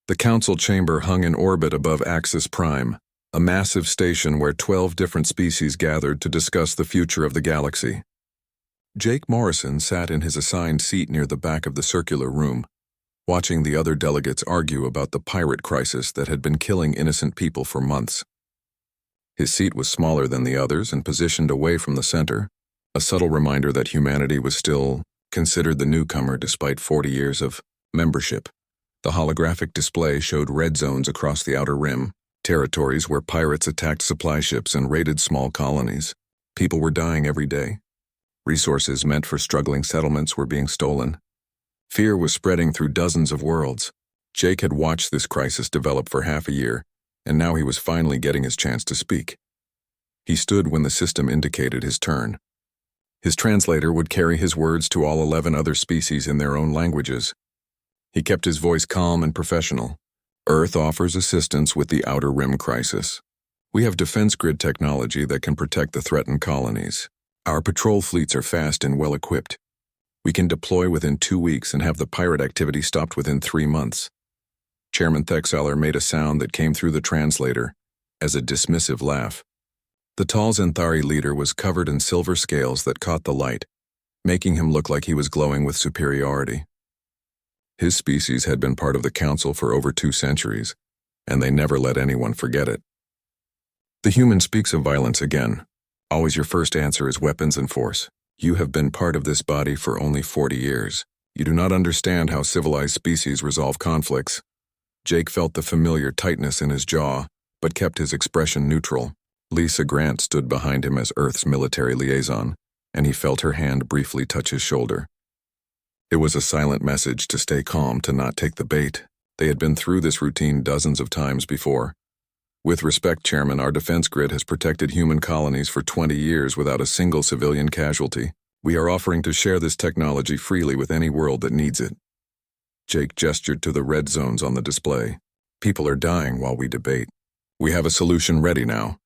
The council chamber hung in orbit above Axis Prime, a massive station where 12 different species gathered to discuss the future of the galaxy. Jake Morrison sat in his assigned seat near the back of the circular room, watching the other delegates argue about the pirate crisis that had been killing innocent people for months. His seat was smaller than the others and positioned away from the center, a subtle reminder that humanity was still considered the newcomer despite 40 years of membership. The holographic display showed red zones across the outer rim, territories where pirates attacked supply ships and raided small colonies. People were dying every day. Resources meant for struggling settlements were being stolen. Fear was spreading through dozens of worlds. Jake had watched this crisis develop for half a year, and now he was finally getting his chance to speak. He stood when the system indicated his turn. His translator would carry his words to all 11 other species in their own languages. He kept his voice calm and professional. Earth offers assistance with the Outer Rim crisis. We have defense grid technology that can protect the threatened colonies. Our patrol fleets are fast and well-equipped. We can deploy within 2 weeks and have the pirate activity stopped within 3 months. Chairman Thexeler made a sound that came through the translator as a dismissive laugh. The tall Xanthari leader was covered in silver scales that caught the light, making him look like he was glowing with superiority. His species had been part of the council for over 2 centuries, and they never let anyone forget it. The human speaks of violence again. Always your first answer is weapons and force. You have been part of this body for only 40 years. You do not understand how civilized species resolve conflicts. Jake felt the familiar tightness in his jaw, but kept his expression neutral. Lisa Grant stood behind him as Earth's military liaison, and he felt her hand briefly touch his shoulder. It was a silent message to stay calm, to not take the bait. They had been through this routine dozens of times before. With respect, Chairman, our defense grid has protected human colonies for 20 years without a single civilian casualty. We are offering to share this technology freely with any world that needs it. Jake gestured to the red zones on the display. People are dying while we debate. We have a solution ready now.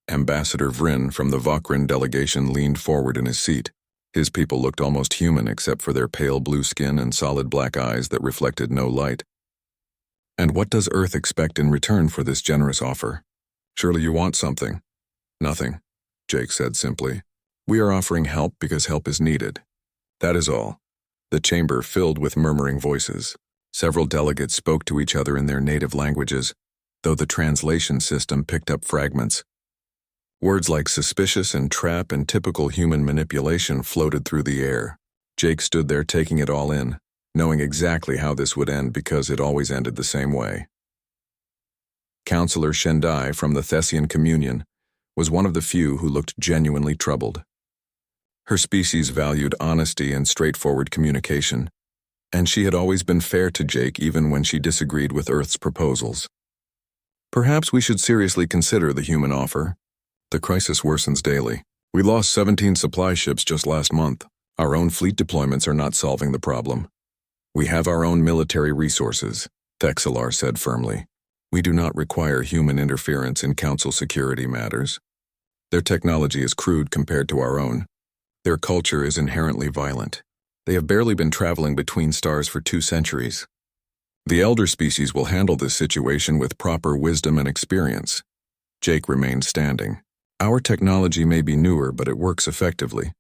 Ambassador Vryn from the Vokran delegation leaned forward in his seat. His people looked almost human except for their pale blue skin and solid black eyes that reflected no light. And what does Earth expect in return for this generous offer? Surely you want something. Nothing, Jake said simply. We are offering help because help is needed. That is all. The chamber filled with murmuring voices. Several delegates spoke to each other in their native languages, though the translation system picked up fragments. Words like suspicious and trap and typical human manipulation floated through the air. Jake stood there taking it all in, knowing exactly how this would end because it always ended the same way. Counselor Shendai from the Thessian Communion was one of the few who looked genuinely troubled. Her species valued honesty and straightforward communication, and she had always been fair to Jake even when she disagreed with Earth's proposals. Perhaps we should seriously consider the human offer. The crisis worsens daily. We lost 17 supply ships just last month. Our own fleet deployments are not solving the problem. We have our own military resources, Thexelar said firmly. We do not require human interference in council security matters. Their technology is crude compared to our own. Their culture is inherently violent. They have barely been traveling between stars for 2 centuries. The elder species will handle this situation with proper wisdom and experience. Jake remained standing. Our technology may be newer, but it works effectively,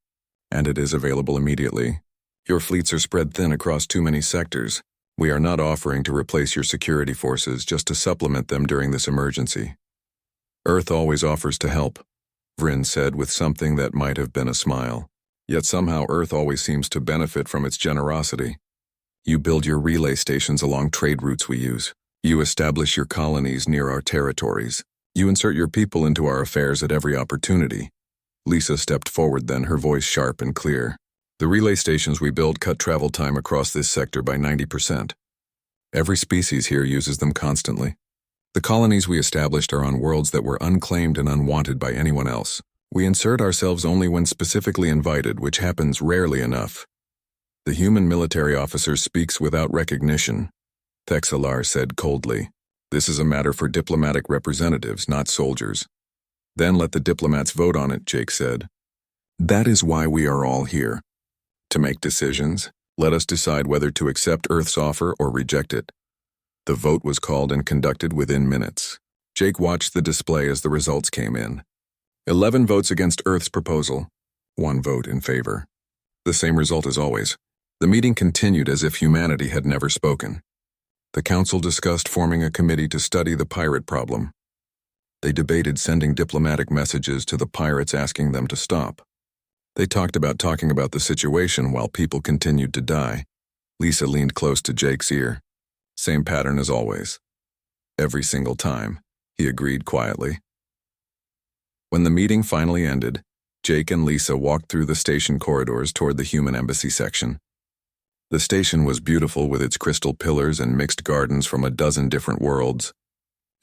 and it is available immediately. Your fleets are spread thin across too many sectors. We are not offering to replace your security forces, just to supplement them during this emergency. Earth always offers to help, Vryn said with something that might have been a smile. Yet somehow Earth always seems to benefit from its generosity. You build your relay stations along trade routes we use. You establish your colonies near our territories. You insert your people into our affairs at every opportunity. Lisa stepped forward then, her voice sharp and clear. The relay stations we build cut travel time across this sector by 90%. Every species here uses them constantly. The colonies we established are on worlds that were unclaimed and unwanted by anyone else. We insert ourselves only when specifically invited, which happens rarely enough. The human military officer speaks without recognition, Thexelar said coldly. This is a matter for diplomatic representatives, not soldiers. Then let the diplomats vote on it, Jake said. That is why we are all here. To make decisions, let us decide whether to accept Earth's offer or reject it. The vote was called and conducted within minutes. Jake watched the display as the results came in. 11 votes against Earth's proposal, 1 vote in favor. The same result as always. The meeting continued as if humanity had never spoken. The council discussed forming a committee to study the pirate problem. They debated sending diplomatic messages to the pirates asking them to stop. They talked about the situation while people continued to die. Lisa leaned close to Jake's ear. Same pattern as always. Every single time, he agreed quietly. When the meeting finally ended, Jake and Lisa walked through the station corridors toward the human embassy section. The station was beautiful with its crystal pillars and mixed gardens from a dozen different worlds.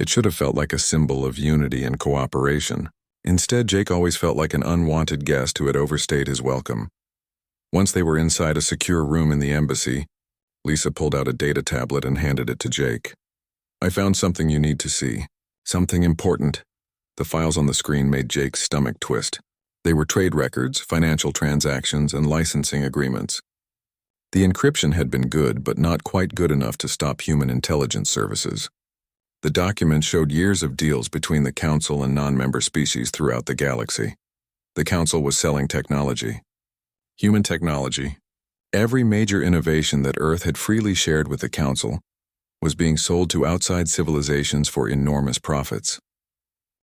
It should have felt like a symbol of unity and cooperation. Instead, Jake always felt like an unwanted guest who had overstayed his welcome. Once they were inside a secure room in the embassy, Lisa pulled out a data tablet and handed it to Jake. I found something you need to see. Something important. The files on the screen made Jake's stomach twist. They were trade records, financial transactions, and licensing agreements. The encryption had been good, but not quite good enough to stop human intelligence services. The document showed years of deals between the Council and non-member species throughout the galaxy. The Council was selling technology. Human technology. Every major innovation that Earth had freely shared with the Council was being sold to outside civilizations for enormous profits.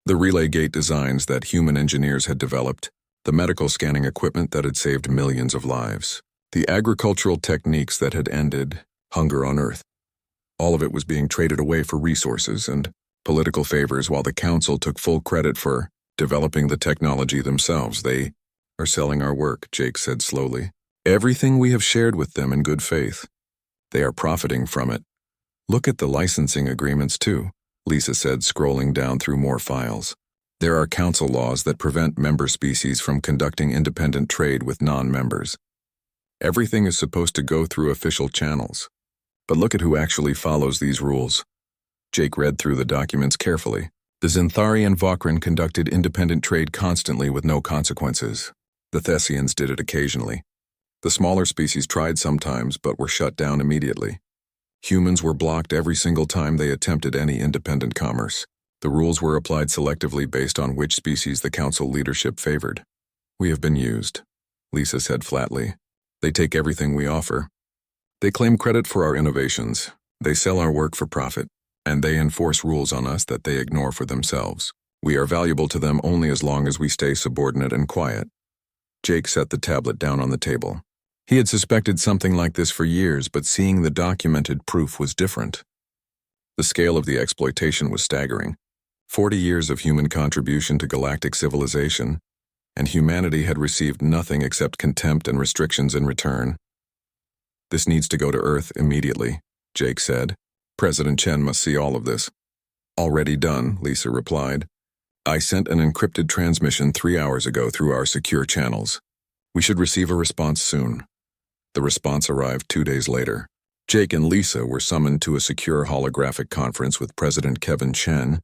The relay gate designs that human engineers had developed, the medical scanning equipment that had saved millions of lives, the agricultural techniques that had ended hunger on Earth. All of it was being traded away for resources and political favors while the Council took full credit for developing the technology themselves. They are selling our work, Jake said slowly. Everything we have shared with them in good faith. They are profiting from it. Look at the licensing agreements too, Lisa said, scrolling down through more files. There are Council laws that prevent member species from conducting independent trade with non-members. Everything is supposed to go through official channels. But look at who actually follows these rules. Jake read through the documents carefully. The Zinthari and Vokran conducted independent trade constantly with no consequences. The Thessians did it occasionally. The smaller species tried sometimes, but were shut down immediately. Humans were blocked every single time they attempted any independent commerce. The rules were applied selectively based on which species the Council leadership favored. We have been used, Lisa said flatly. They take everything we offer. They claim credit for our innovations. They sell our work for profit. And they enforce rules on us that they ignore for themselves. We are valuable to them only as long as we stay subordinate and quiet. Jake set the tablet down on the table. He had suspected something like this for years, but seeing the documented proof was different. The scale of the exploitation was staggering. 40 years of human contribution to galactic civilization, and humanity had received nothing except contempt and restrictions in return. This needs to go to Earth immediately, Jake said. President Chen must see all of this. Already done, Lisa replied. I sent an encrypted transmission 3 hours ago through our secure channels. We should receive a response soon. The response arrived 2 days later. Jake and Lisa were summoned to a secure holographic conference with President Kevin Chen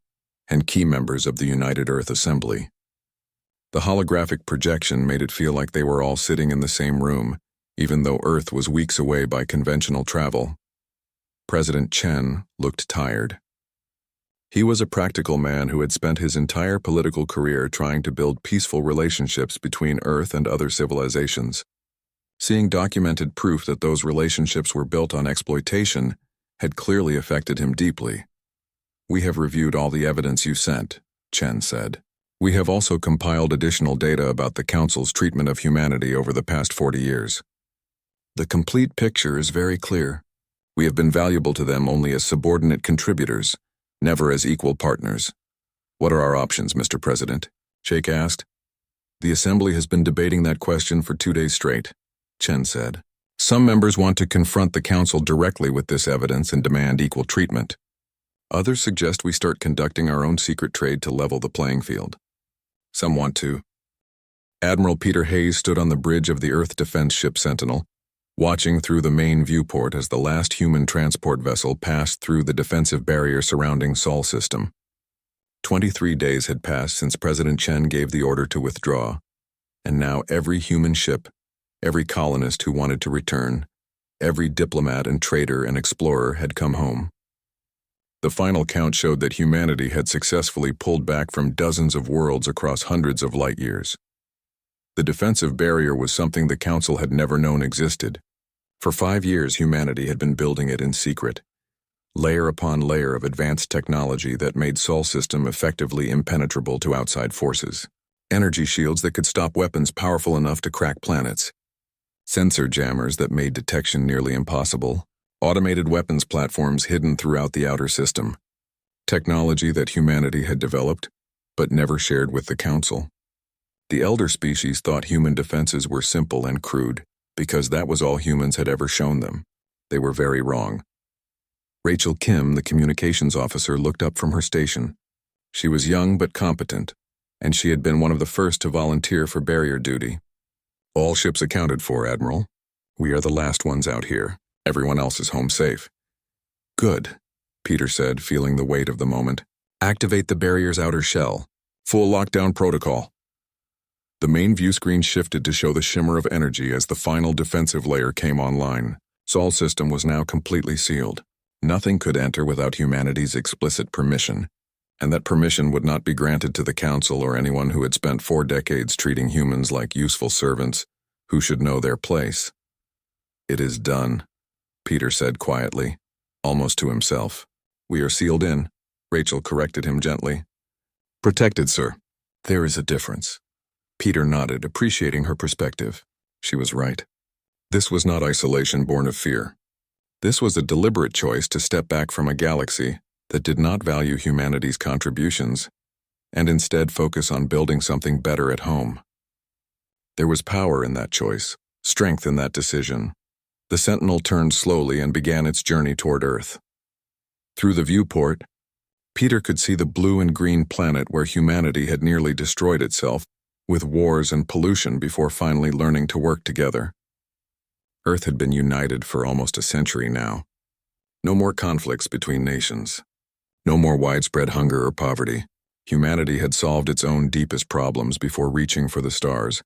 and key members of the United Earth Assembly. The holographic projection made it feel like they were all sitting in the same room, even though Earth was weeks away by conventional travel. President Chen looked tired. He was a practical man who had spent his entire political career trying to build peaceful relationships between Earth and other civilizations. Seeing documented proof that those relationships were built on exploitation had clearly affected him deeply. We have reviewed all the evidence you sent, Chen said. We have also compiled additional data about the Council's treatment of humanity over the past 40 years. The complete picture is very clear. We have been valuable to them only as subordinate contributors, never as equal partners. What are our options, Mr. President? Jake asked. The Assembly has been debating that question for 2 days straight, Chen said. Some members want to confront the Council directly with this evidence and demand equal treatment. Others suggest we start conducting our own secret trade to level the playing field. Some want to. Admiral Peter Hayes stood on the bridge of the Earth Defense Ship Sentinel, watching through the main viewport as the last human transport vessel passed through the defensive barrier surrounding Sol system. 23 days had passed since President Chen gave the order to withdraw, and now every human ship, every colonist who wanted to return, every diplomat and trader and explorer had come home. The final count showed that humanity had successfully pulled back from dozens of worlds across hundreds of light years. The defensive barrier was something the Council had never known existed. For 5 years, humanity had been building it in secret, layer upon layer of advanced technology that made Sol system effectively impenetrable to outside forces. Energy shields that could stop weapons powerful enough to crack planets, sensor jammers that made detection nearly impossible, automated weapons platforms hidden throughout the outer system, technology that humanity had developed but never shared with the Council. The elder species thought human defenses were simple and crude because that was all humans had ever shown them. They were very wrong. Rachel Kim, the communications officer, looked up from her station. She was young but competent, and she had been one of the first to volunteer for barrier duty. "All ships accounted for, Admiral. We are the last ones out here. Everyone else is home safe." "Good," Peter said, feeling the weight of the moment. "Activate the barrier's outer shell. Full lockdown protocol." The main view screen shifted to show the shimmer of energy as the final defensive layer came online. Sol system was now completely sealed. Nothing could enter without humanity's explicit permission, and that permission would not be granted to the Council or anyone who had spent 4 decades treating humans like useful servants who should know their place. "It is done," Peter said quietly, almost to himself. "We are sealed in," Rachel corrected him gently. "Protected, sir. There is a difference." Peter nodded, appreciating her perspective. She was right. This was not isolation born of fear. This was a deliberate choice to step back from a galaxy that did not value humanity's contributions and instead focus on building something better at home. There was power in that choice, strength in that decision. The Sentinel turned slowly and began its journey toward Earth. Through the viewport, Peter could see the blue and green planet where humanity had nearly destroyed itself with wars and pollution before finally learning to work together. Earth had been united for almost a century now. No more conflicts between nations. No more widespread hunger or poverty. Humanity had solved its own deepest problems before reaching for the stars,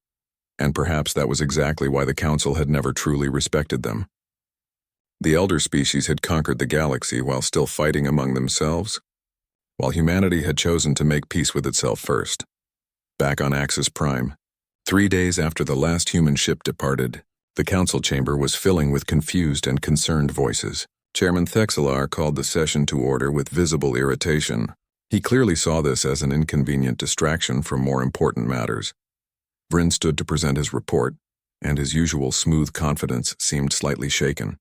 and perhaps that was exactly why the Council had never truly respected them. The elder species had conquered the galaxy while still fighting among themselves, while humanity had chosen to make peace with itself first. Back on Axis Prime, 3 days after the last human ship departed, the Council chamber was filling with confused and concerned voices. Chairman Thexelar called the session to order with visible irritation. He clearly saw this as an inconvenient distraction from more important matters. Vryn stood to present his report, and his usual smooth confidence seemed slightly shaken.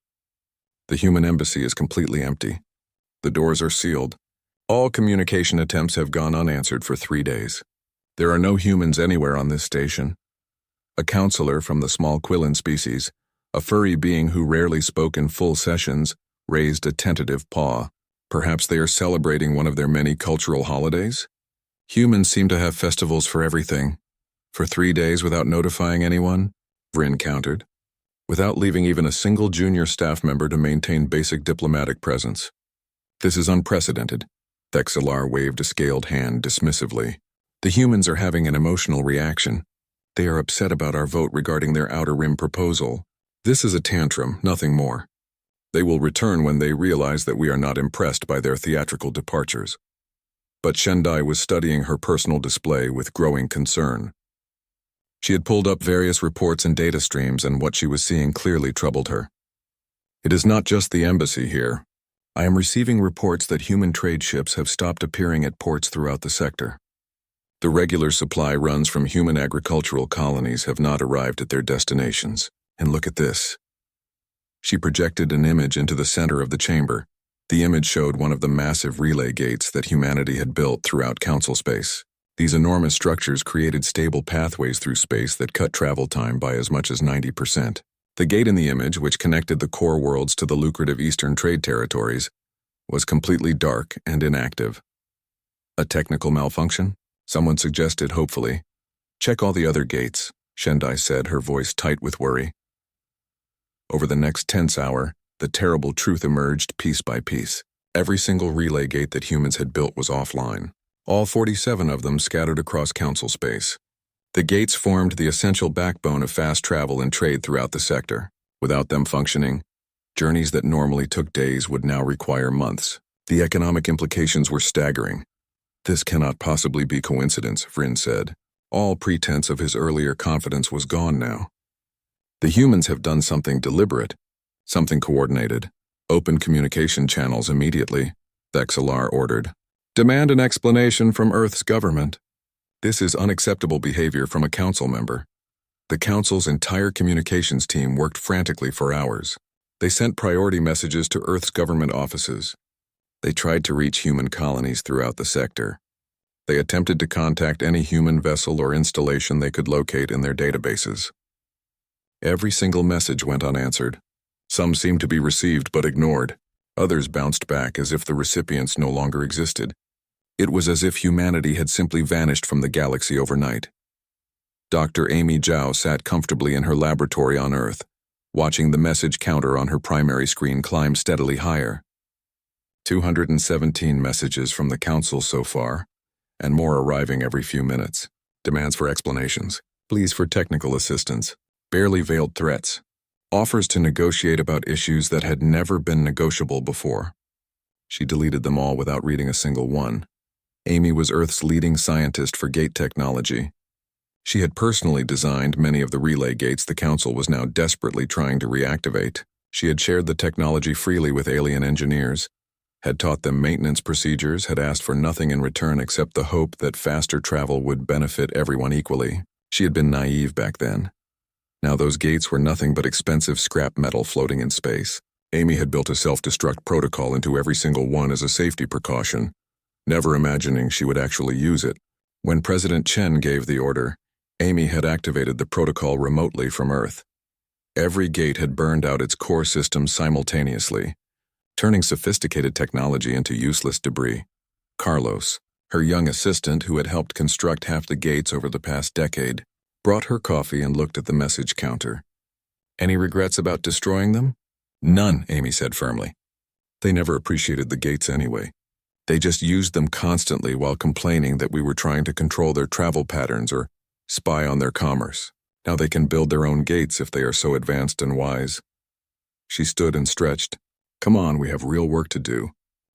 "The human embassy is completely empty. The doors are sealed. All communication attempts have gone unanswered for 3 days. There are no humans anywhere on this station." A counselor from the small Quillan species, a furry being who rarely spoke in full sessions, raised a tentative paw. Perhaps they are celebrating one of their many cultural holidays? Humans seem to have festivals for everything. For 3 days without notifying anyone? Vryn countered. Without leaving even a single junior staff member to maintain basic diplomatic presence. "This is unprecedented." Thexelar waved a scaled hand dismissively. "The humans are having an emotional reaction. They are upset about our vote regarding their Outer Rim proposal. This is a tantrum, nothing more. They will return when they realize that we are not impressed by their theatrical departures." But Shendai was studying her personal display with growing concern. She had pulled up various reports and data streams, and what she was seeing clearly troubled her. "It is not just the embassy here. I am receiving reports that human trade ships have stopped appearing at ports throughout the sector. The regular supply runs from human agricultural colonies have not arrived at their destinations. And look at this." She projected an image into the center of the chamber. The image showed one of the massive relay gates that humanity had built throughout Council space. These enormous structures created stable pathways through space that cut travel time by as much as 90%. The gate in the image, which connected the core worlds to the lucrative eastern trade territories, was completely dark and inactive. A technical malfunction? Someone suggested hopefully. "Check all the other gates," Shendai said, her voice tight with worry. Over the next tense hour, the terrible truth emerged piece by piece. Every single relay gate that humans had built was offline. All 47 of them scattered across Council space. The gates formed the essential backbone of fast travel and trade throughout the sector. Without them functioning, journeys that normally took days would now require months. The economic implications were staggering. "This cannot possibly be coincidence," Vryn said. All pretense of his earlier confidence was gone now. "The humans have done something deliberate, something coordinated. Open communication channels immediately," Thexalar ordered. "Demand an explanation from Earth's government." This is unacceptable behavior from a council member. The council's entire communications team worked frantically for hours. They sent priority messages to Earth's government offices. They tried to reach human colonies throughout the sector. They attempted to contact any human vessel or installation they could locate in their databases. Every single message went unanswered. Some seemed to be received but ignored. Others bounced back as if the recipients no longer existed. It was as if humanity had simply vanished from the galaxy overnight. Dr. Amy Zhao sat comfortably in her laboratory on Earth, watching the message counter on her primary screen climb steadily higher. 217 messages from the Council so far, and more arriving every few minutes. Demands for explanations, pleas for technical assistance, barely veiled threats, offers to negotiate about issues that had never been negotiable before. She deleted them all without reading a single one. Amy was Earth's leading scientist for gate technology. She had personally designed many of the relay gates the Council was now desperately trying to reactivate. She had shared the technology freely with alien engineers, had taught them maintenance procedures, had asked for nothing in return except the hope that faster travel would benefit everyone equally. She had been naive back then. Now those gates were nothing but expensive scrap metal floating in space. Amy had built a self-destruct protocol into every single one as a safety precaution, never imagining she would actually use it. When President Chen gave the order, Amy had activated the protocol remotely from Earth. Every gate had burned out its core systems simultaneously, turning sophisticated technology into useless debris. Carlos, her young assistant who had helped construct half the gates over the past decade, brought her coffee and looked at the message counter. "Any regrets about destroying them?" "None," Amy said firmly. "They never appreciated the gates anyway. They just used them constantly while complaining that we were trying to control their travel patterns or spy on their commerce. Now they can build their own gates if they are so advanced and wise." She stood and stretched. "Come on, we have real work to do.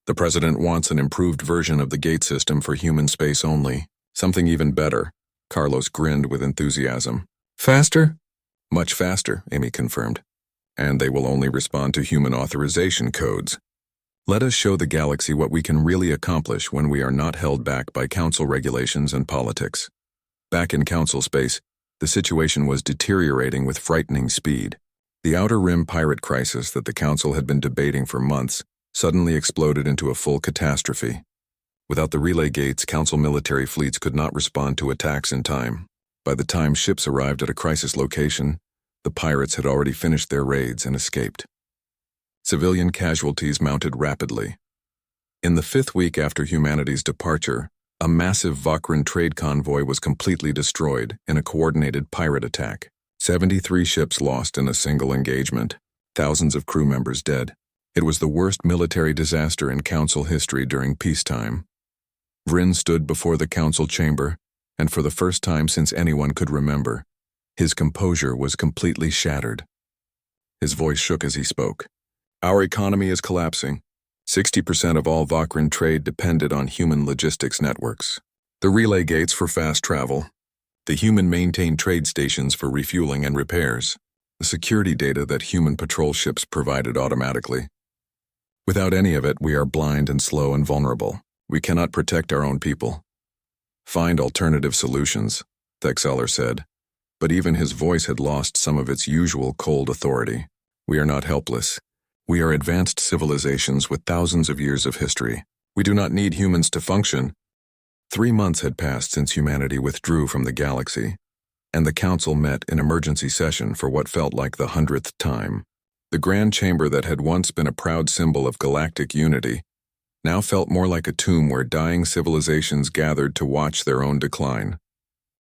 The president wants an improved version of the gate system for human space only. Something even better." Carlos grinned with enthusiasm. "Faster?" "Much faster," Amy confirmed. "And they will only respond to human authorization codes. Let us show the galaxy what we can really accomplish when we are not held back by council regulations and politics." Back in council space, the situation was deteriorating with frightening speed. The Outer Rim pirate crisis that the council had been debating for months suddenly exploded into a full catastrophe. Without the relay gates, council military fleets could not respond to attacks in time. By the time ships arrived at a crisis location, the pirates had already finished their raids and escaped. Civilian casualties mounted rapidly. In the 5th week after humanity's departure, a massive Vakran trade convoy was completely destroyed in a coordinated pirate attack. 73 ships lost in a single engagement, thousands of crew members dead. It was the worst military disaster in council history during peacetime. Vryn stood before the council chamber, and for the first time since anyone could remember, his composure was completely shattered. His voice shook as he spoke. "Our economy is collapsing. 60% of all Vakran trade depended on human logistics networks. The relay gates for fast travel. The human-maintained trade stations for refueling and repairs. The security data that human patrol ships provided automatically. Without any of it, we are blind and slow and vulnerable. We cannot protect our own people. Find alternative solutions," Thexalar said, but even his voice had lost some of its usual cold authority. "We are not helpless. We are advanced civilizations with thousands of years of history. We do not need humans to function." 3 months had passed since humanity withdrew from the galaxy, and the council met in emergency session for what felt like the 100th time. The grand chamber that had once been a proud symbol of galactic unity now felt more like a tomb where dying civilizations gathered to watch their own decline.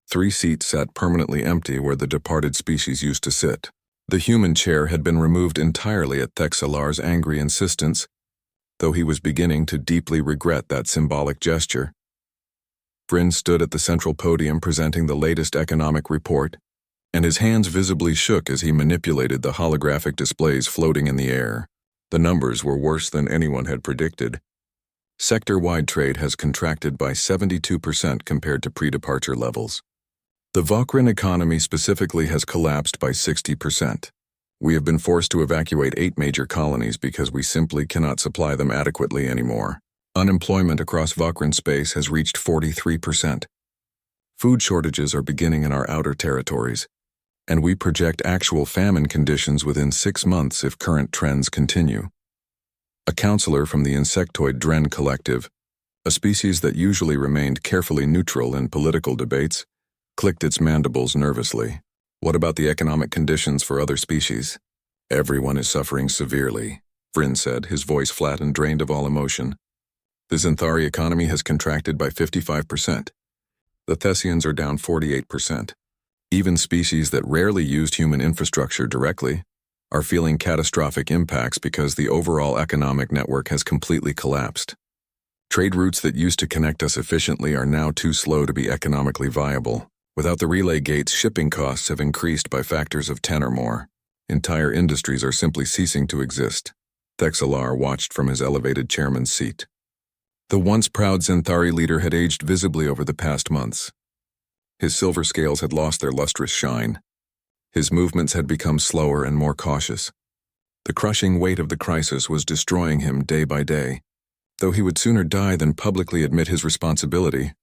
3 seats sat permanently empty where the departed species used to sit. The human chair had been removed entirely at Thexalar's angry insistence, though he was beginning to deeply regret that symbolic gesture. Vryn stood at the central podium presenting the latest economic report, and his hands visibly shook as he manipulated the holographic displays floating in the air. The numbers were worse than anyone had predicted. Sector-wide trade has contracted by 72% compared to pre-departure levels. The Vokran economy specifically has collapsed by 60%. We have been forced to evacuate 8 major colonies because we simply cannot supply them adequately anymore. Unemployment across Vokran space has reached 43%. Food shortages are beginning in our outer territories, and we project actual famine conditions within 6 months if current trends continue. A counselor from the insectoid Dren collective, a species that usually remained carefully neutral in political debates, clicked its mandibles nervously. What about the economic conditions for other species? Everyone is suffering severely, Vryn said, his voice flat and drained of all emotion. The Xanthari economy has contracted by 55%. The Thessians are down 48%. Even species that rarely used human infrastructure directly are feeling catastrophic impacts because the overall economic network has completely collapsed. Trade routes that used to connect us efficiently are now too slow to be economically viable. Without the relay gates, shipping costs have increased by factors of 10 or more. Entire industries are simply ceasing to exist. Thexalar watched from his elevated chairman's seat. The once proud Xanthari leader had aged visibly over the past months. His silver scales had lost their lustrous shine. His movements had become slower and more cautious. The crushing weight of the crisis was destroying him day by day. Though he would sooner die than publicly admit his responsibility.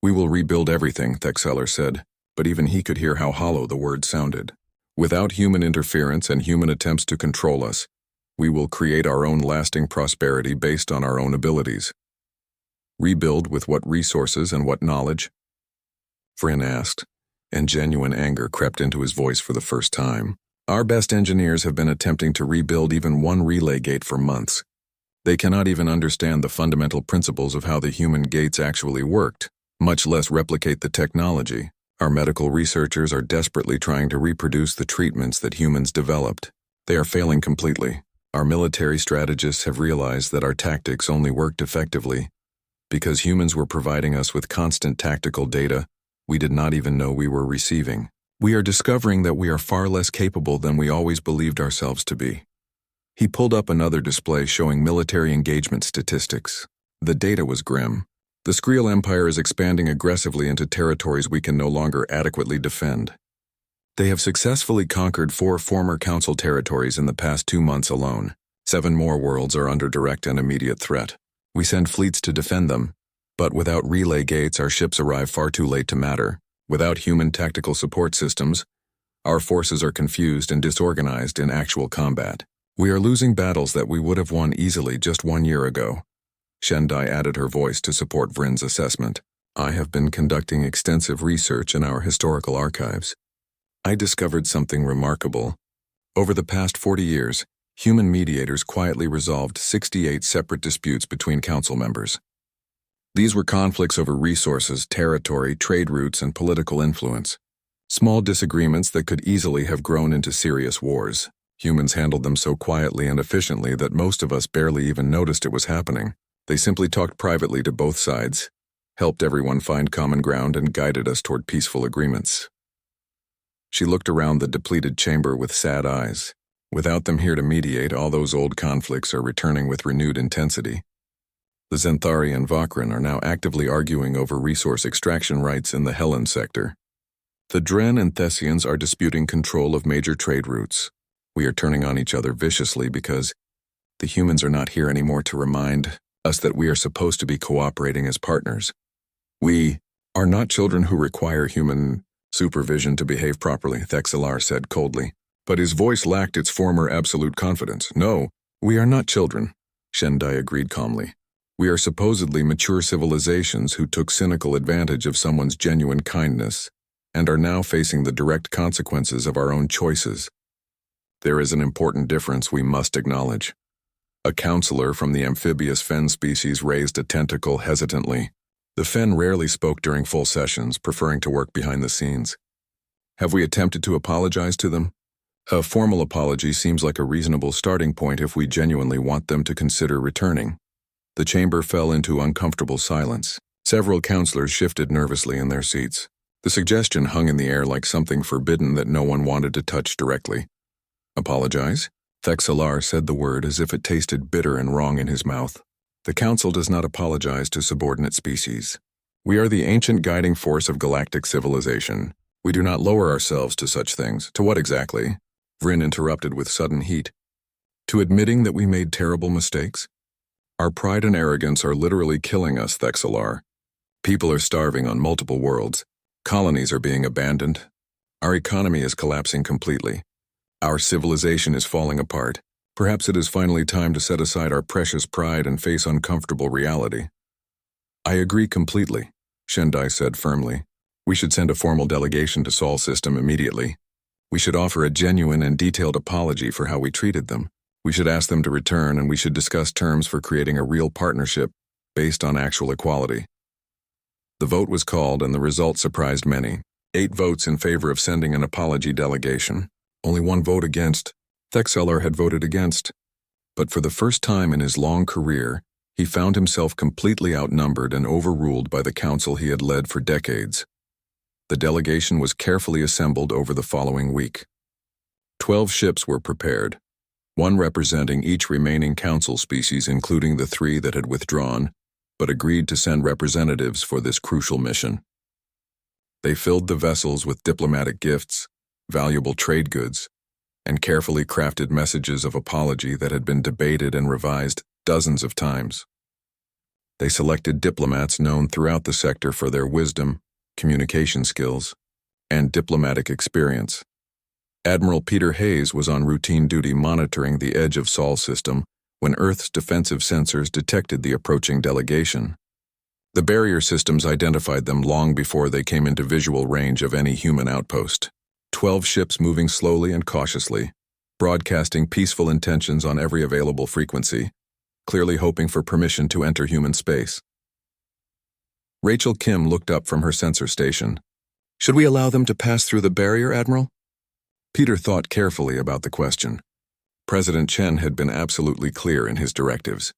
"We will rebuild everything," Thexalar said, but even he could hear how hollow the words sounded. "Without human interference and human attempts to control us, we will create our own lasting prosperity based on our own abilities." "Rebuild with what resources and what knowledge?" Vryn asked, and genuine anger crept into his voice for the first time. "Our best engineers have been attempting to rebuild even one relay gate for months. They cannot even understand the fundamental principles of how the human gates actually worked, much less replicate the technology. Our medical researchers are desperately trying to reproduce the treatments that humans developed. They are failing completely. Our military strategists have realized that our tactics only worked effectively because humans were providing us with constant tactical data we did not even know we were receiving. We are discovering that we are far less capable than we always believed ourselves to be." He pulled up another display showing military engagement statistics. The data was grim. The Skrill Empire is expanding aggressively into territories we can no longer adequately defend. They have successfully conquered 4 former council territories in the past 2 months alone. 7 more worlds are under direct and immediate threat. We send fleets to defend them, but without relay gates our ships arrive far too late to matter. Without human tactical support systems, our forces are confused and disorganized in actual combat. We are losing battles that we would have won easily just 1 year ago. Shendai added her voice to support Vryn's assessment. "I have been conducting extensive research in our historical archives. I discovered something remarkable. Over the past 40 years, human mediators quietly resolved 68 separate disputes between council members. These were conflicts over resources, territory, trade routes, and political influence. Small disagreements that could easily have grown into serious wars. Humans handled them so quietly and efficiently that most of us barely even noticed it was happening. They simply talked privately to both sides, helped everyone find common ground, and guided us toward peaceful agreements." She looked around the depleted chamber with sad eyes. Without them here to mediate, all those old conflicts are returning with renewed intensity. The Xanthari and Vokran are now actively arguing over resource extraction rights in the Helen sector. The Dren and Thessians are disputing control of major trade routes. We are turning on each other viciously because the humans are not here anymore to remind us that we are supposed to be cooperating as partners. "We are not children who require human supervision to behave properly," Thexalar said coldly, but his voice lacked its former absolute confidence. "No, we are not children," Shendai agreed calmly. "We are supposedly mature civilizations who took cynical advantage of someone's genuine kindness and are now facing the direct consequences of our own choices. There is an important difference we must acknowledge." A counselor from the amphibious fen species raised a tentacle hesitantly. The fen rarely spoke during full sessions, preferring to work behind the scenes. "Have we attempted to apologize to them? A formal apology seems like a reasonable starting point if we genuinely want them to consider returning." The chamber fell into uncomfortable silence. Several counselors shifted nervously in their seats. The suggestion hung in the air like something forbidden that no one wanted to touch directly. "Apologize?" Thexalar said the word as if it tasted bitter and wrong in his mouth. The Council does not apologize to subordinate species. We are the ancient guiding force of galactic civilization. We do not lower ourselves to such things. To what exactly? Vryn interrupted with sudden heat. To admitting that we made terrible mistakes? Our pride and arrogance are literally killing us, Thexelar. People are starving on multiple worlds. Colonies are being abandoned. Our economy is collapsing completely. Our civilization is falling apart. Perhaps it is finally time to set aside our precious pride and face uncomfortable reality. I agree completely, Shendai said firmly. We should send a formal delegation to Sol System immediately. We should offer a genuine and detailed apology for how we treated them. We should ask them to return, and we should discuss terms for creating a real partnership based on actual equality. The vote was called, and the result surprised many. 8 votes in favor of sending an apology delegation. Only 1 vote against. Thexelar had voted against. But for the first time in his long career, he found himself completely outnumbered and overruled by the council he had led for decades. The delegation was carefully assembled over the following week. 12 ships were prepared, 1 representing each remaining council species, including the 3 that had withdrawn, but agreed to send representatives for this crucial mission. They filled the vessels with diplomatic gifts, valuable trade goods, and carefully crafted messages of apology that had been debated and revised dozens of times. They selected diplomats known throughout the sector for their wisdom, communication skills, and diplomatic experience. Admiral Peter Hayes was on routine duty monitoring the edge of Sol System when Earth's defensive sensors detected the approaching delegation. The barrier systems identified them long before they came into visual range of any human outpost. 12 ships moving slowly and cautiously, broadcasting peaceful intentions on every available frequency, clearly hoping for permission to enter human space. Rachel Kim looked up from her sensor station. Should we allow them to pass through the barrier, Admiral? Peter thought carefully about the question. President Chen had been absolutely clear in his directives.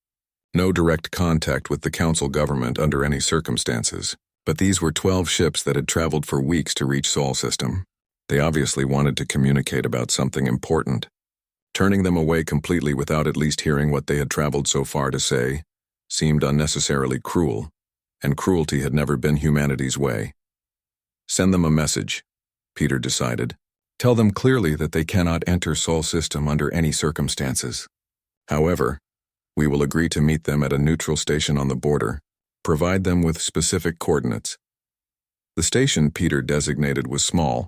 No direct contact with the council government under any circumstances, but these were 12 ships that had traveled for weeks to reach Sol System. They obviously wanted to communicate about something important. Turning them away completely without at least hearing what they had traveled so far to say seemed unnecessarily cruel, and cruelty had never been humanity's way. Send them a message, Peter decided. Tell them clearly that they cannot enter Sol System under any circumstances. However, we will agree to meet them at a neutral station on the border. Provide them with specific coordinates. The station Peter designated was small,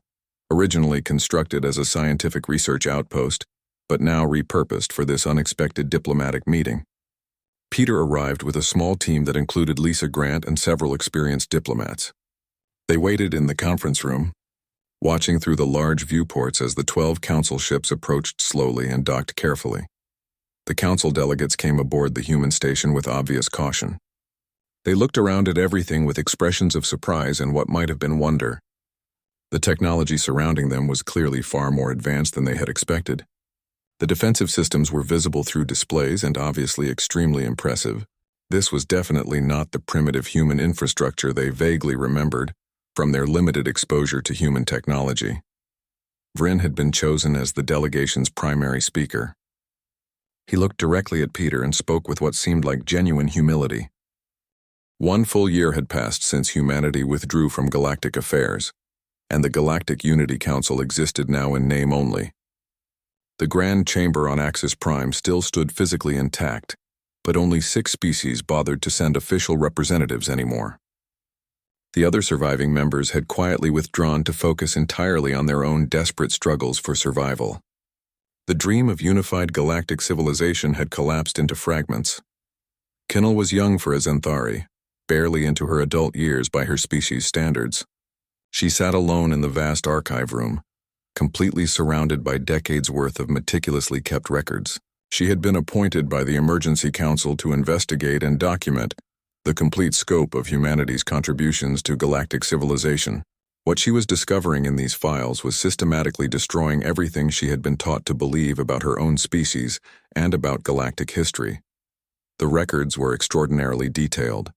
originally constructed as a scientific research outpost, but now repurposed for this unexpected diplomatic meeting. Peter arrived with a small team that included Lisa Grant and several experienced diplomats. They waited in the conference room, watching through the large viewports as the 12 council ships approached slowly and docked carefully. The council delegates came aboard the human station with obvious caution. They looked around at everything with expressions of surprise and what might have been wonder. The technology surrounding them was clearly far more advanced than they had expected. The defensive systems were visible through displays and obviously extremely impressive. This was definitely not the primitive human infrastructure they vaguely remembered from their limited exposure to human technology. Vryn had been chosen as the delegation's primary speaker. He looked directly at Peter and spoke with what seemed like genuine humility. 1 full year had passed since humanity withdrew from galactic affairs, and the Galactic Unity Council existed now in name only. The Grand Chamber on Axis Prime still stood physically intact, but only 6 species bothered to send official representatives anymore. The other surviving members had quietly withdrawn to focus entirely on their own desperate struggles for survival. The dream of unified galactic civilization had collapsed into fragments. Kinnell was young for a Xanthari, barely into her adult years by her species' standards. She sat alone in the vast archive room, completely surrounded by decades' worth of meticulously kept records. She had been appointed by the Emergency Council to investigate and document the complete scope of humanity's contributions to galactic civilization. What she was discovering in these files was systematically destroying everything she had been taught to believe about her own species and about galactic history. The records were extraordinarily detailed.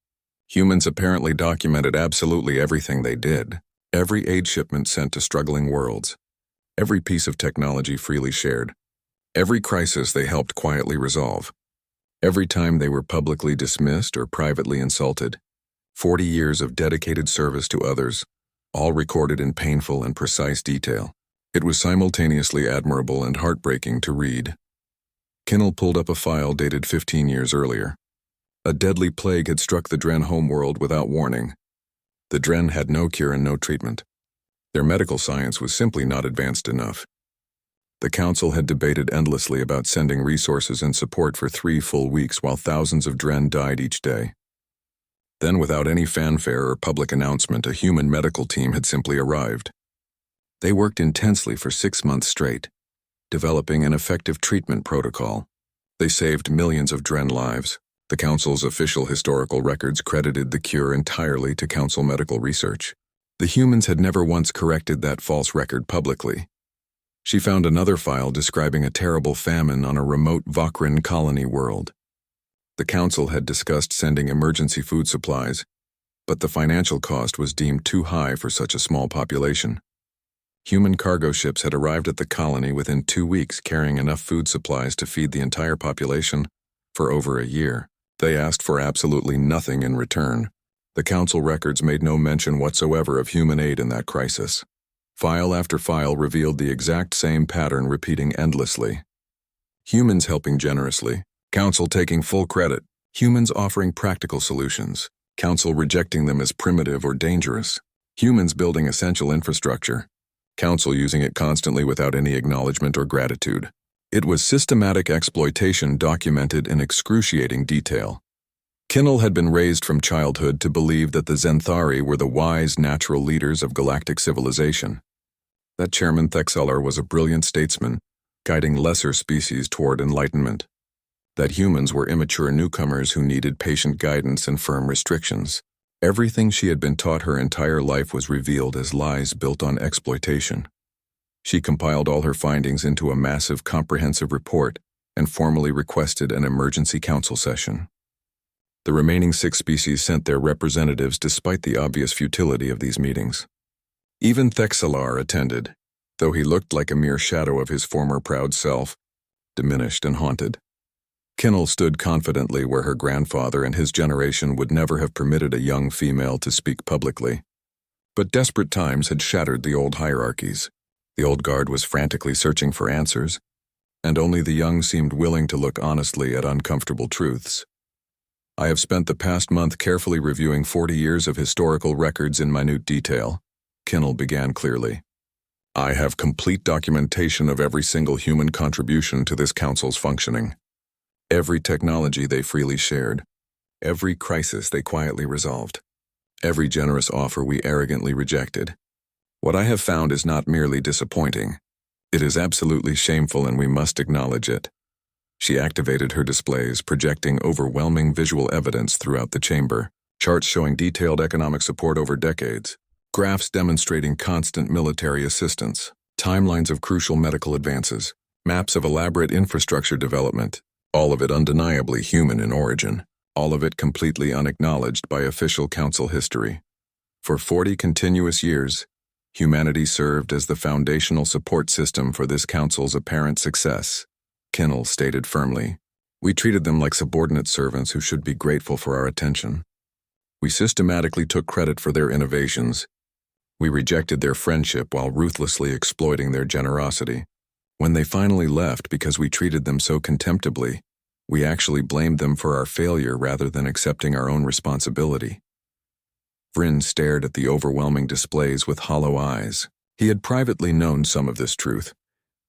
Humans apparently documented absolutely everything they did. Every aid shipment sent to struggling worlds. Every piece of technology freely shared. Every crisis they helped quietly resolve. Every time they were publicly dismissed or privately insulted. 40 years of dedicated service to others, all recorded in painful and precise detail. It was simultaneously admirable and heartbreaking to read. Kinnell pulled up a file dated 15 years earlier. A deadly plague had struck the Dren homeworld without warning. The Dren had no cure and no treatment. Their medical science was simply not advanced enough. The Council had debated endlessly about sending resources and support for 3 full weeks while thousands of Dren died each day. Then, without any fanfare or public announcement, a human medical team had simply arrived. They worked intensely for 6 months straight, developing an effective treatment protocol. They saved millions of Dren lives. The Council's official historical records credited the cure entirely to Council medical research. The humans had never once corrected that false record publicly. She found another file describing a terrible famine on a remote Vokran colony world. The Council had discussed sending emergency food supplies, but the financial cost was deemed too high for such a small population. Human cargo ships had arrived at the colony within 2 weeks, carrying enough food supplies to feed the entire population for over a year. They asked for absolutely nothing in return. The Council records made no mention whatsoever of human aid in that crisis. File after file revealed the exact same pattern repeating endlessly. Humans helping generously, Council taking full credit, humans offering practical solutions, Council rejecting them as primitive or dangerous, humans building essential infrastructure, Council using it constantly without any acknowledgement or gratitude. It was systematic exploitation documented in excruciating detail. Kinnell had been raised from childhood to believe that the Zenthari were the wise natural leaders of galactic civilization. That Chairman Thexelar was a brilliant statesman, guiding lesser species toward enlightenment. That humans were immature newcomers who needed patient guidance and firm restrictions. Everything she had been taught her entire life was revealed as lies built on exploitation. She compiled all her findings into a massive, comprehensive report and formally requested an emergency council session. The remaining 6 species sent their representatives despite the obvious futility of these meetings. Even Thexelar attended, though he looked like a mere shadow of his former proud self, diminished and haunted. Kinnell stood confidently where her grandfather and his generation would never have permitted a young female to speak publicly. But desperate times had shattered the old hierarchies. The old guard was frantically searching for answers, and only the young seemed willing to look honestly at uncomfortable truths. I have spent the past month carefully reviewing 40 years of historical records in minute detail, Kinnell began clearly. I have complete documentation of every single human contribution to this council's functioning. Every technology they freely shared. Every crisis they quietly resolved. Every generous offer we arrogantly rejected. What I have found is not merely disappointing. It is absolutely shameful, and we must acknowledge it. She activated her displays, projecting overwhelming visual evidence throughout the chamber. Charts showing detailed economic support over decades. Graphs demonstrating constant military assistance. Timelines of crucial medical advances. Maps of elaborate infrastructure development. All of it undeniably human in origin. All of it completely unacknowledged by official council history. For 40 continuous years, humanity served as the foundational support system for this council's apparent success, Kinnell stated firmly. We treated them like subordinate servants who should be grateful for our attention. We systematically took credit for their innovations. We rejected their friendship while ruthlessly exploiting their generosity. When they finally left because we treated them so contemptibly, we actually blamed them for our failure rather than accepting our own responsibility. Vryn stared at the overwhelming displays with hollow eyes. He had privately known some of this truth,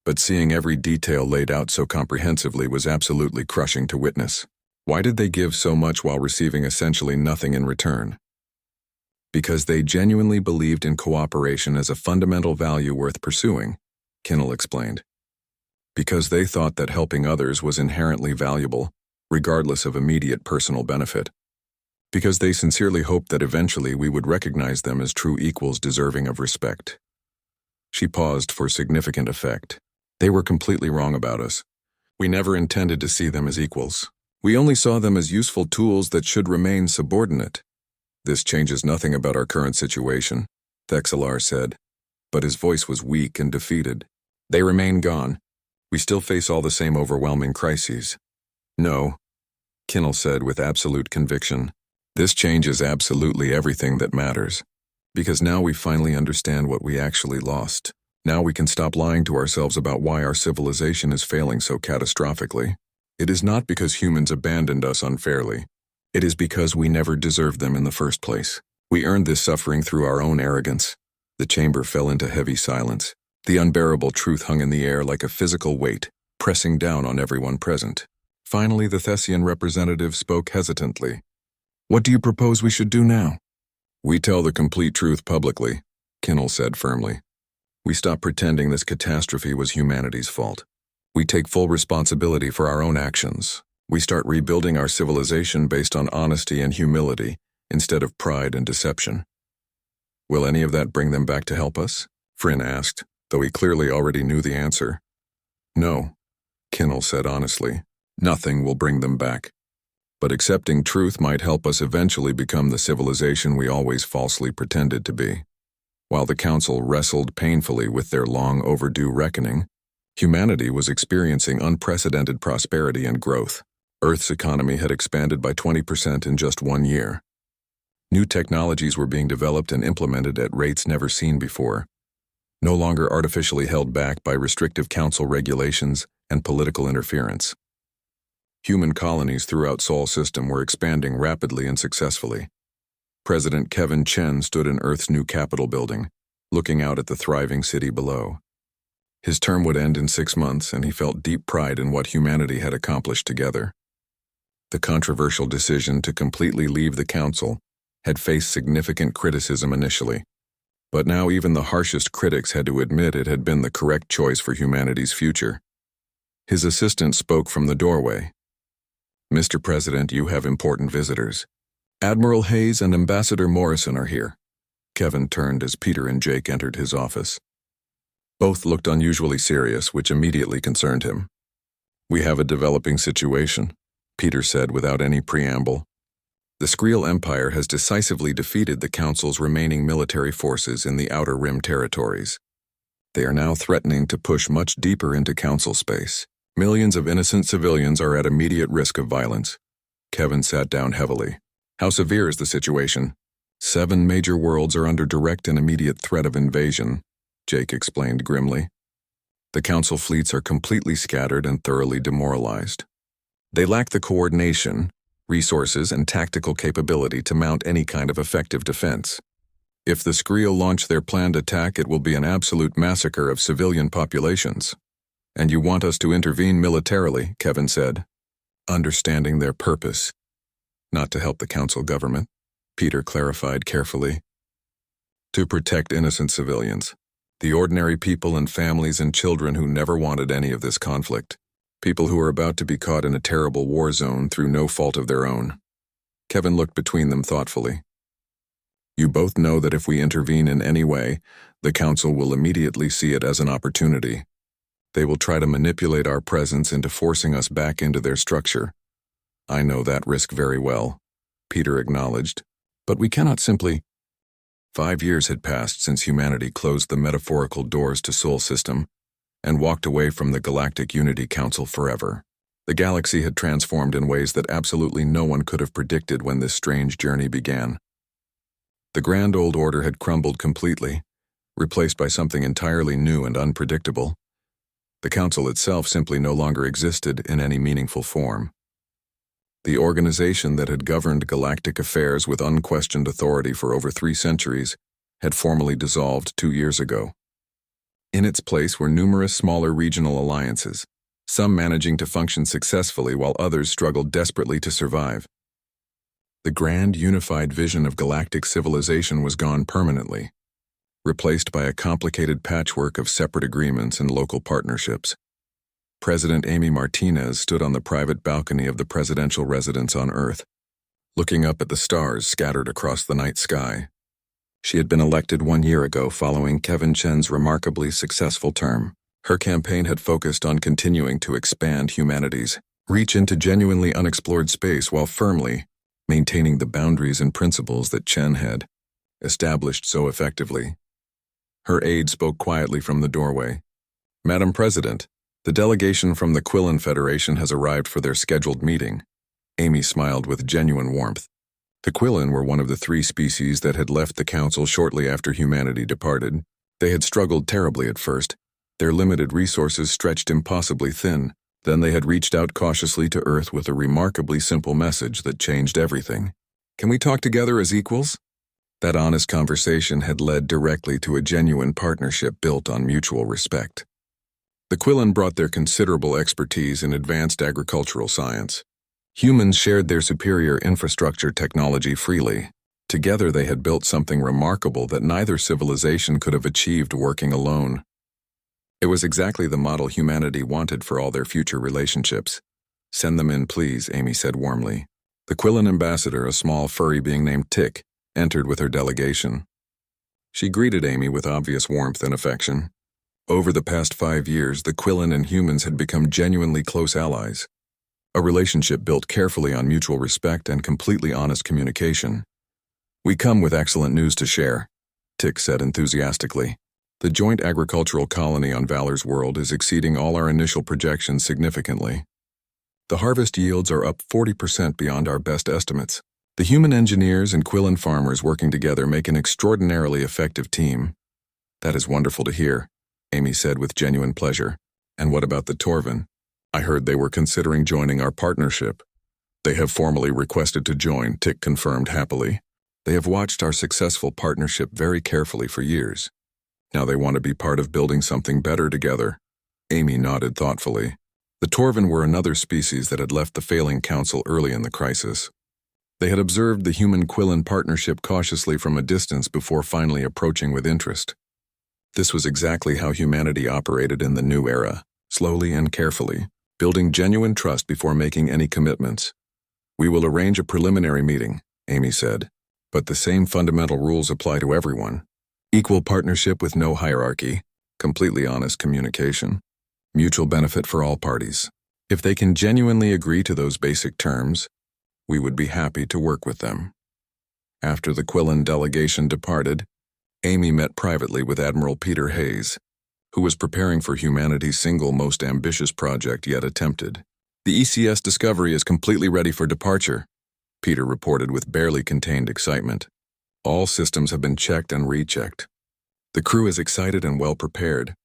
but seeing every detail laid out so comprehensively was absolutely crushing to witness. Why did they give so much while receiving essentially nothing in return? Because they genuinely believed in cooperation as a fundamental value worth pursuing, Kinnell explained. Because they thought that helping others was inherently valuable, regardless of immediate personal benefit. Because they sincerely hoped that eventually we would recognize them as true equals deserving of respect. She paused for significant effect. They were completely wrong about us. We never intended to see them as equals. We only saw them as useful tools that should remain subordinate. This changes nothing about our current situation, Thexelar said, but his voice was weak and defeated. They remain gone. We still face all the same overwhelming crises. No, Kinnell said with absolute conviction. This changes absolutely everything that matters. Because now we finally understand what we actually lost. Now we can stop lying to ourselves about why our civilization is failing so catastrophically. It is not because humans abandoned us unfairly. It is because we never deserved them in the first place. We earned this suffering through our own arrogance. The chamber fell into heavy silence. The unbearable truth hung in the air like a physical weight, pressing down on everyone present. Finally, the Thessian representative spoke hesitantly. What do you propose we should do now? We tell the complete truth publicly, Kinnell said firmly. We stop pretending this catastrophe was humanity's fault. We take full responsibility for our own actions. We start rebuilding our civilization based on honesty and humility instead of pride and deception. Will any of that bring them back to help us? Fryn asked, though he clearly already knew the answer. No, Kinnell said honestly. Nothing will bring them back. But accepting truth might help us eventually become the civilization we always falsely pretended to be. While the Council wrestled painfully with their long overdue reckoning, humanity was experiencing unprecedented prosperity and growth. Earth's economy had expanded by 20% in just 1 year. New technologies were being developed and implemented at rates never seen before, no longer artificially held back by restrictive council regulations and political interference. Human colonies throughout Sol System were expanding rapidly and successfully. President Kevin Chen stood in Earth's new Capitol building, looking out at the thriving city below. His term would end in 6 months, and he felt deep pride in what humanity had accomplished together. The controversial decision to completely leave the Council had faced significant criticism initially, but now even the harshest critics had to admit it had been the correct choice for humanity's future. His assistant spoke from the doorway. Mr. President, you have important visitors. Admiral Hayes and Ambassador Morrison are here. Kevin turned as Peter and Jake entered his office. Both looked unusually serious, which immediately concerned him. We have a developing situation, Peter said without any preamble. The Skrill Empire has decisively defeated the Council's remaining military forces in the Outer Rim territories. They are now threatening to push much deeper into Council space. Millions of innocent civilians are at immediate risk of violence. Kevin sat down heavily. How severe is the situation? 7 major worlds are under direct and immediate threat of invasion, Jake explained grimly. The Council fleets are completely scattered and thoroughly demoralized. They lack the coordination, resources, and tactical capability to mount any kind of effective defense. If the Skrill launch their planned attack, it will be an absolute massacre of civilian populations. And you want us to intervene militarily, Kevin said, understanding their purpose. Not to help the Council government, Peter clarified carefully. To protect innocent civilians, the ordinary people and families and children who never wanted any of this conflict, people who are about to be caught in a terrible war zone through no fault of their own. Kevin looked between them thoughtfully. You both know that if we intervene in any way, the Council will immediately see it as an opportunity. They will try to manipulate our presence into forcing us back into their structure. I know that risk very well, Peter acknowledged, but we cannot simply. 5 years had passed since humanity closed the metaphorical doors to Sol System and walked away from the Galactic Unity Council forever. The galaxy had transformed in ways that absolutely no one could have predicted when this strange journey began. The Grand Old Order had crumbled completely, replaced by something entirely new and unpredictable. The Council itself simply no longer existed in any meaningful form. The organization that had governed galactic affairs with unquestioned authority for over 3 centuries had formally dissolved 2 years ago. In its place were numerous smaller regional alliances, some managing to function successfully while others struggled desperately to survive. The grand unified vision of galactic civilization was gone permanently, replaced by a complicated patchwork of separate agreements and local partnerships. President Amy Martinez stood on the private balcony of the presidential residence on Earth, looking up at the stars scattered across the night sky. She had been elected 1 year ago following Kevin Chen's remarkably successful term. Her campaign had focused on continuing to expand humanity's reach into genuinely unexplored space while firmly maintaining the boundaries and principles that Chen had established so effectively. Her aide spoke quietly from the doorway. Madam President, the delegation from the Quillen Federation has arrived for their scheduled meeting. Amy smiled with genuine warmth. The Quillen were one of the 3 species that had left the Council shortly after humanity departed. They had struggled terribly at first. Their limited resources stretched impossibly thin. Then they had reached out cautiously to Earth with a remarkably simple message that changed everything. "Can we talk together as equals?" That honest conversation had led directly to a genuine partnership built on mutual respect. The Quillen brought their considerable expertise in advanced agricultural science. Humans shared their superior infrastructure technology freely. Together they had built something remarkable that neither civilization could have achieved working alone. It was exactly the model humanity wanted for all their future relationships. "Send them in, please," Amy said warmly. The Quillen ambassador, a small furry being named Tick, entered with her delegation. She greeted Amy with obvious warmth and affection. Over the past 5 years, the Quillen and humans had become genuinely close allies. A relationship built carefully on mutual respect and completely honest communication. "We come with excellent news to share," Tick said enthusiastically. "The joint agricultural colony on Valor's world is exceeding all our initial projections significantly. The harvest yields are up 40% beyond our best estimates. The human engineers and Quillen farmers working together make an extraordinarily effective team." "That is wonderful to hear," Amy said with genuine pleasure. "And what about the Torvin? I heard they were considering joining our partnership." "They have formally requested to join," Tick confirmed happily. "They have watched our successful partnership very carefully for years. Now they want to be part of building something better together." Amy nodded thoughtfully. The Torvin were another species that had left the failing council early in the crisis. They had observed the human-Quillen partnership cautiously from a distance before finally approaching with interest. This was exactly how humanity operated in the new era, slowly and carefully, building genuine trust before making any commitments. "We will arrange a preliminary meeting," Amy said, "but the same fundamental rules apply to everyone. Equal partnership with no hierarchy, completely honest communication, mutual benefit for all parties. If they can genuinely agree to those basic terms, we would be happy to work with them." After the Quillen delegation departed, Amy met privately with Admiral Peter Hayes, who was preparing for humanity's single most ambitious project yet attempted. "The ECS Discovery is completely ready for departure," Peter reported with barely contained excitement. "All systems have been checked and rechecked. The crew is excited and well prepared.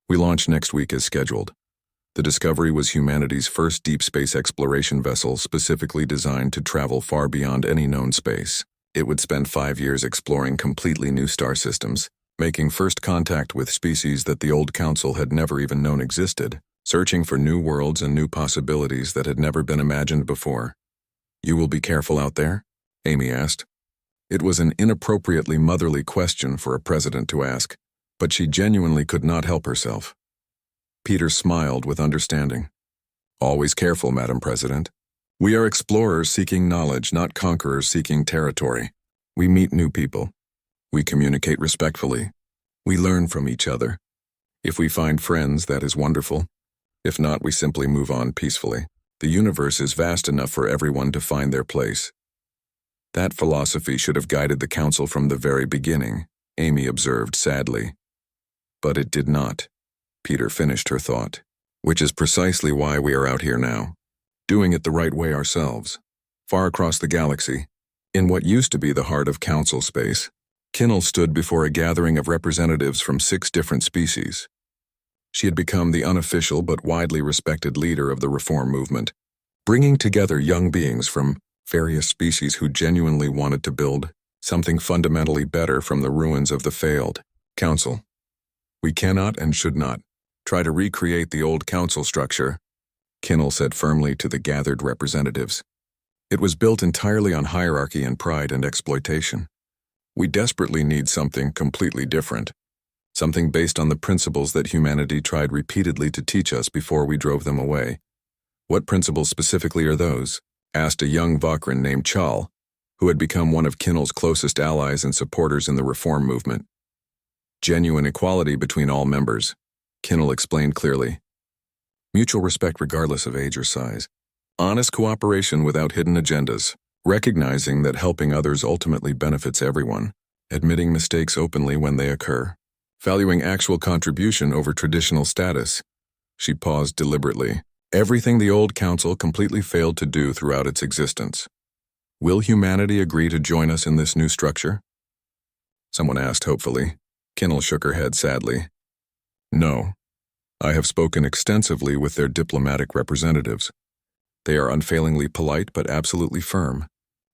We launch next week as scheduled." The Discovery was humanity's first deep space exploration vessel specifically designed to travel far beyond any known space. It would spend 5 years exploring completely new star systems, making first contact with species that the old council had never even known existed, searching for new worlds and new possibilities that had never been imagined before. "You will be careful out there?" Amy asked. It was an inappropriately motherly question for a president to ask, but she genuinely could not help herself. Peter smiled with understanding. "Always careful, Madam President. We are explorers seeking knowledge, not conquerors seeking territory. We meet new people. We communicate respectfully. We learn from each other. If we find friends, that is wonderful. If not, we simply move on peacefully. The universe is vast enough for everyone to find their place." That philosophy should have guided the council from the very beginning, Amy observed sadly. But it did not. Peter finished her thought. "Which is precisely why we are out here now, doing it the right way ourselves, far across the galaxy." In what used to be the heart of council space, Kinnell stood before a gathering of representatives from 6 different species. She had become the unofficial but widely respected leader of the reform movement, bringing together young beings from various species who genuinely wanted to build something fundamentally better from the ruins of the failed council. "We cannot and should not try to recreate the old council structure," Kinnell said firmly to the gathered representatives. "It was built entirely on hierarchy and pride and exploitation. We desperately need something completely different, something based on the principles that humanity tried repeatedly to teach us before we drove them away." "What principles specifically are those?" asked a young Vokran named Chal, who had become one of Kinnell's closest allies and supporters in the reform movement. "Genuine equality between all members," Kinnell explained clearly. "Mutual respect regardless of age or size. Honest cooperation without hidden agendas. Recognizing that helping others ultimately benefits everyone. Admitting mistakes openly when they occur. Valuing actual contribution over traditional status." She paused deliberately, Everything the old council completely failed to do throughout its existence. Will humanity agree to join us in this new structure? Someone asked hopefully. Kinnell shook her head sadly. No. I have spoken extensively with their diplomatic representatives. They are unfailingly polite but absolutely firm.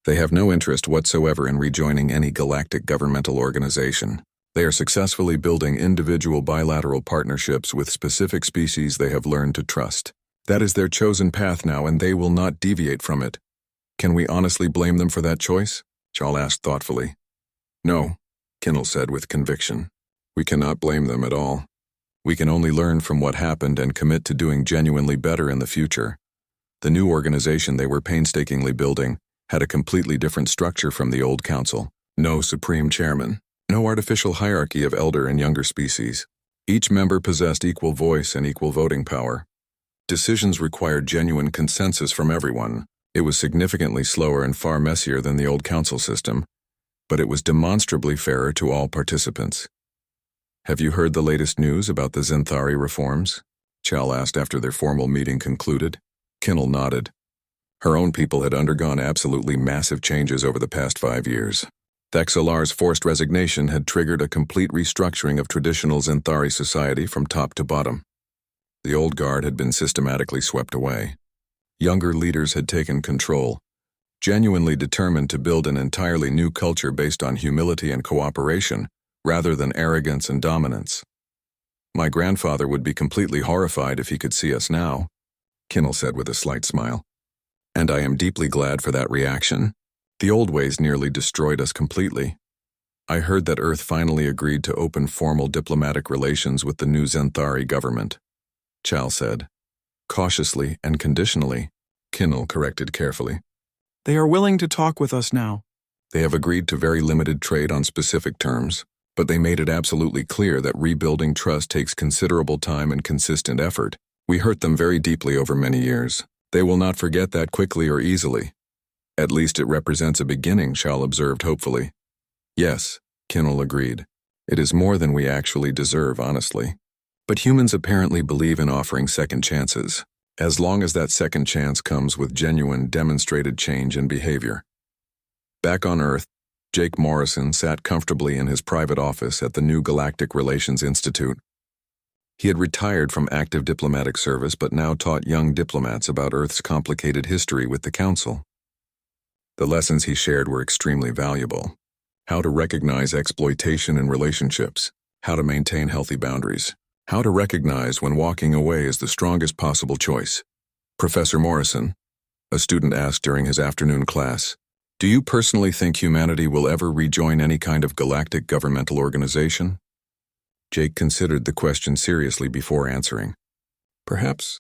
They have no interest whatsoever in rejoining any galactic governmental organization. They are successfully building individual bilateral partnerships with specific species they have learned to trust. That is their chosen path now, and they will not deviate from it. Can we honestly blame them for that choice? Chal asked thoughtfully. No, Kinnell said with conviction. We cannot blame them at all. We can only learn from what happened and commit to doing genuinely better in the future. The new organization they were painstakingly building had a completely different structure from the old council. No supreme chairman. No artificial hierarchy of elder and younger species. Each member possessed equal voice and equal voting power. Decisions required genuine consensus from everyone. It was significantly slower and far messier than the old council system, but it was demonstrably fairer to all participants. Have you heard the latest news about the Zenthari reforms? Chal asked after their formal meeting concluded. Kinnell nodded. Her own people had undergone absolutely massive changes over the past 5 years. Thexalar's forced resignation had triggered a complete restructuring of traditional Zenthari society from top to bottom. The old guard had been systematically swept away. Younger leaders had taken control, genuinely determined to build an entirely new culture based on humility and cooperation, rather than arrogance and dominance. My grandfather would be completely horrified if he could see us now, Kinnell said with a slight smile. And I am deeply glad for that reaction. The old ways nearly destroyed us completely. I heard that Earth finally agreed to open formal diplomatic relations with the new Zenthari government, Chal said. Cautiously and conditionally, Kinnell corrected carefully. They are willing to talk with us now. They have agreed to very limited trade on specific terms, but they made it absolutely clear that rebuilding trust takes considerable time and consistent effort. We hurt them very deeply over many years. They will not forget that quickly or easily. At least it represents a beginning, Chal observed hopefully. Yes, Kinnell agreed. It is more than we actually deserve, honestly. But humans apparently believe in offering second chances, as long as that second chance comes with genuine, demonstrated change in behavior. Back on Earth, Jake Morrison sat comfortably in his private office at the new Galactic Relations Institute. He had retired from active diplomatic service but now taught young diplomats about Earth's complicated history with the Council. The lessons he shared were extremely valuable. How to recognize exploitation in relationships, how to maintain healthy boundaries, how to recognize when walking away is the strongest possible choice. Professor Morrison, a student asked during his afternoon class, do you personally think humanity will ever rejoin any kind of galactic governmental organization? Jake considered the question seriously before answering. Perhaps,